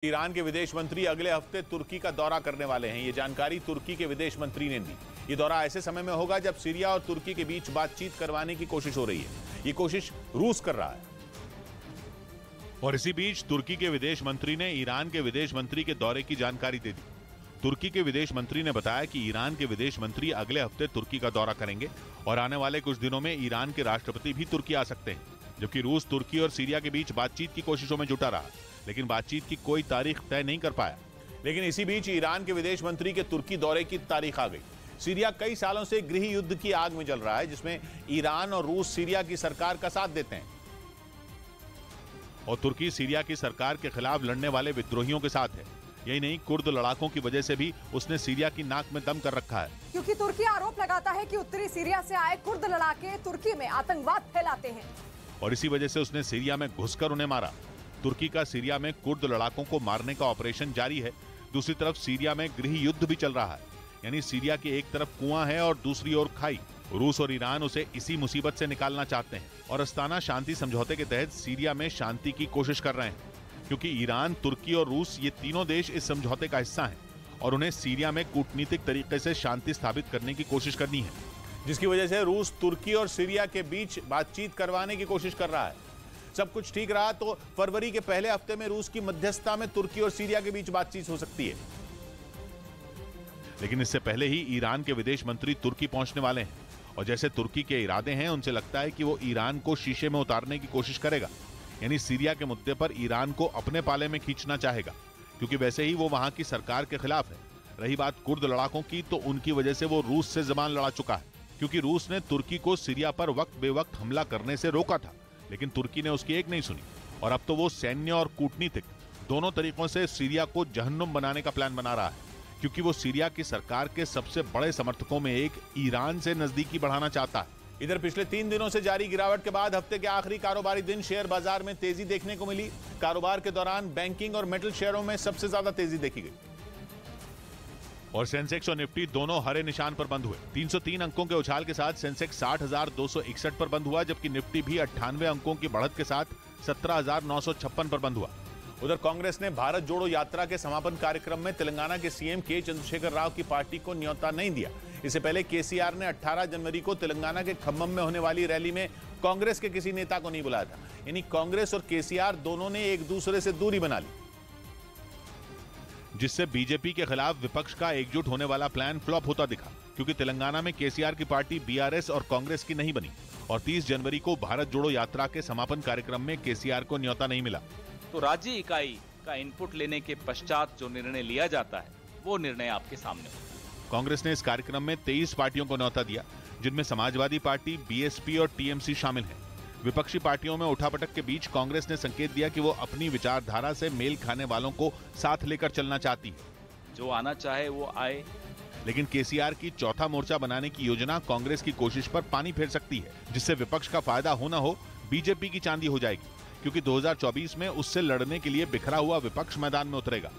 Iran के विदेश मंत्री अगले हफ्ते तुर्की का दौरा करने वाले हैं। ये जानकारी तुर्की के विदेश मंत्री ने दी। ये दौरा ऐसे समय में होगा जब सीरिया और तुर्की के बीच बातचीत करवाने की कोशिश हो रही है। ये कोशिश रूस कर रहा है। और इसी बीच तुर्की के विदेश मंत्री ने ईरान के विदेश मंत्री के दौरे की जानकारी दे दी। तुर्की के विदेश मंत्री ने बताया कि ईरान के विदेश मंत्री अगले हफ्ते तुर्की का दौरा करेंगे और आने वाले कुछ दिनों में ईरान के राष्ट्रपति भी तुर्की आ सकते हैं। जबकि रूस तुर्की और सीरिया के बीच बातचीत की कोशिशों में जुटा रहा, लेकिन बातचीत की कोई तारीख तय नहीं कर पाया। लेकिन इसी बीच ईरान के विदेश मंत्री के तुर्की दौरे की तारीख आ गई। सीरिया कई सालों से गृह युद्ध की आग में जल रहा है, जिसमें ईरान और रूस सीरिया की सरकार का साथ देते हैं और तुर्की सीरिया की सरकार के खिलाफ लड़ने वाले विद्रोहियों के साथ है। यही नहीं, कुर्द लड़ाकों की वजह से भी उसने सीरिया की नाक में दम कर रखा है, क्योंकि तुर्की आरोप लगाता है कि उत्तरी सीरिया से आए कुर्द लड़ाके तुर्की में आतंकवाद फैलाते हैं और इसी वजह से उसने सीरिया में घुसकर उन्हें मारा। तुर्की का सीरिया में कुर्द लड़ाकों को मारने का ऑपरेशन जारी है। दूसरी तरफ सीरिया में गृह युद्ध भी चल रहा है, यानी सीरिया की एक तरफ कुआं है और दूसरी ओर खाई। रूस और ईरान उसे इसी मुसीबत से निकालना चाहते हैं और अस्ताना शांति समझौते के तहत सीरिया में शांति की कोशिश कर रहे हैं, क्योंकि ईरान, तुर्की और रूस ये तीनों देश इस समझौते का हिस्सा हैं और उन्हें सीरिया में कूटनीतिक तरीके से शांति स्थापित करने की कोशिश करनी है, जिसकी वजह से रूस तुर्की और सीरिया के बीच बातचीत करवाने की कोशिश कर रहा है। सब कुछ ठीक रहा तो फरवरी के पहले हफ्ते में रूस की मध्यस्थता में तुर्की और सीरिया के बीच बातचीत हो सकती है। लेकिन इससे पहले ही ईरान के विदेश मंत्री तुर्की पहुंचने वाले हैं और जैसे तुर्की के इरादे हैं, उनसे लगता है कि वो ईरान को शीशे में उतारने की कोशिश करेगा, यानी सीरिया के मुद्दे पर ईरान को अपने पाले में खींचना चाहेगा, क्योंकि वैसे ही वो वहां की सरकार के खिलाफ है। रही बात कुर्द लड़ाकों की, तो उनकी वजह से वो रूस से जबान लड़ा चुका है, क्योंकि रूस ने तुर्की को सीरिया पर वक्त बेवक्त हमला करने से रोका था, लेकिन तुर्की ने उसकी एक नहीं सुनी और अब तो वो सैन्य और कूटनीतिक दोनों तरीकों से सीरिया को जहन्नुम बनाने का प्लान बना रहा है, क्योंकि वो सीरिया की सरकार के सबसे बड़े समर्थकों में एक ईरान से नजदीकी बढ़ाना चाहता है। इधर पिछले 3 दिनों से जारी गिरावट के बाद हफ्ते के आखिरी कारोबारी दिन शेयर बाजार में तेजी देखने को मिली। कारोबार के दौरान बैंकिंग और मेटल शेयरों में सबसे ज्यादा तेजी देखी गई और सेंसेक्स और निफ्टी दोनों हरे निशान पर बंद हुए। 303 अंकों के उछाल के साथ सेंसेक्स 60,261 पर बंद हुआ, जबकि निफ्टी भी 98 अंकों की बढ़त के साथ 17,956 पर बंद हुआ। उधर कांग्रेस ने भारत जोड़ो यात्रा के समापन कार्यक्रम में तेलंगाना के सीएम के चंद्रशेखर राव की पार्टी को न्योता नहीं दिया। इससे पहले केसीआर ने 18 जनवरी को तेलंगाना के खम्मम में होने वाली रैली में कांग्रेस के किसी नेता को नहीं बुलाया था, यानी कांग्रेस और केसीआर दोनों ने एक दूसरे से दूरी बना ली, जिससे बीजेपी के खिलाफ विपक्ष का एकजुट होने वाला प्लान फ्लॉप होता दिखा, क्योंकि तेलंगाना में केसीआर की पार्टी बीआरएस और कांग्रेस की नहीं बनी और 30 जनवरी को भारत जोड़ो यात्रा के समापन कार्यक्रम में केसीआर को न्योता नहीं मिला। तो राज्य इकाई का इनपुट लेने के पश्चात जो निर्णय लिया जाता है, वो निर्णय आपके सामने होगा। कांग्रेस ने इस कार्यक्रम में 23 पार्टियों को न्योता दिया, जिनमें समाजवादी पार्टी, बीएसपी और टीएमसी शामिल हैं। विपक्षी पार्टियों में उठापटक के बीच कांग्रेस ने संकेत दिया कि वो अपनी विचारधारा से मेल खाने वालों को साथ लेकर चलना चाहती है। जो आना चाहे वो आए, लेकिन केसीआर की चौथा मोर्चा बनाने की योजना कांग्रेस की कोशिश पर पानी फेर सकती है, जिससे विपक्ष का फायदा हो न हो बीजेपी की चांदी हो जाएगी, क्योंकि 2024 में उससे लड़ने के लिए बिखरा हुआ विपक्ष मैदान में उतरेगा।